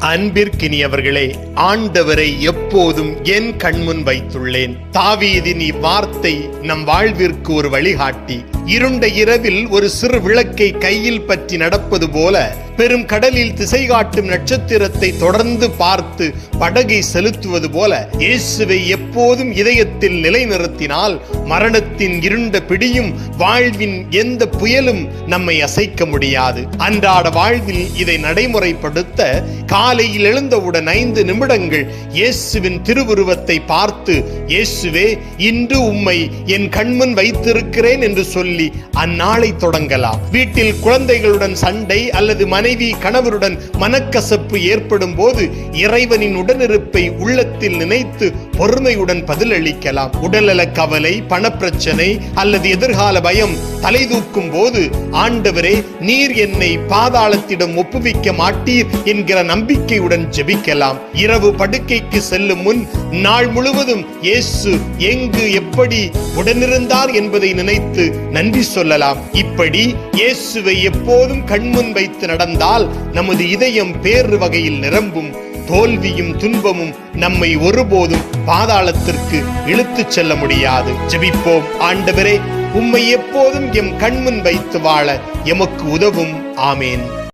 அன்பிற்கினியவர்களே, ஆண்டவரை எப்போதும் என் கண்முன் வைத்துள்ளேன். தாவீதின் இவ்வார்த்தை நம் வாழ்விற்கு ஒரு வழிகாட்டி. இருண்ட இரவில் ஒரு சிறு விளக்கை கையில் பற்றி நடப்பது போல பெரும் கடலில் திசை காட்டும் நட்சத்திரத்தை தொடர்ந்து பார்த்து படகை செலுத்துவது போல இயேசுவை எப்போதும் இதயத்தில் நிலைநிறுத்தினால் மரணத்தின் இருண்ட பிடியும் வாழ்வின் எந்த புயலும் நம்மை அசைக்க முடியாது. அன்றாட வாழ்வில் இதை நடைமுறைப்படுத்த காலையில் எழுந்தவுடன் 5 நிமிடங்கள் இயேசுவின் திருவுருவத்தை பார்த்து, இயேசுவே, இன்று உம்மை என் கண்முன் வைத்திருக்கிறேன் என்று சொல்லி அந்நாளை தொடங்கலாம். வீட்டில் குழந்தைகளுடன் சண்டை அல்லது மனைவி கணவருடன் மனக்கசப்பு ஏற்படும் போது இறைவனின் உடனிருப்பை உள்ளத்தில் நினைத்து பொறுமையுடன் பதிலளிக்கலாம். உடல்நல கவலை, பணப்பிரச்சனை அல்லது எதிர்கால பயம் தலை தூக்கும் போது, ஆண்டவரே, நீர் என்னை பாதாளத்திடம் ஒப்புவிக்க மாட்டீர் என்கிற நம்பிக்கையுடன் ஜெபிக்கலாம். இரவு படுக்கைக்கு செல்லும் முன் நாள் முழுவதும் இயேசு எங்கு எப்படி உடனிருந்தார் என்பதை நினைத்து நன்றி சொல்லலாம். இப்படி இயேசுவை எப்போதும் கண்முன் வைத்து நடந்தால் நமது இதயம் பேறு வகையில் நிரம்பும். தோல்வியும் துன்பமும் நம்மை ஒருபோதும் பாதாளத்திற்கு இழுத்துச் செல்ல முடியாது. ஜெபிப்போம். ஆண்டவரே, உம்மை எப்போதும் எம் கண்முன் வைத்து வாழ எமக்கு உதவும். ஆமேன்.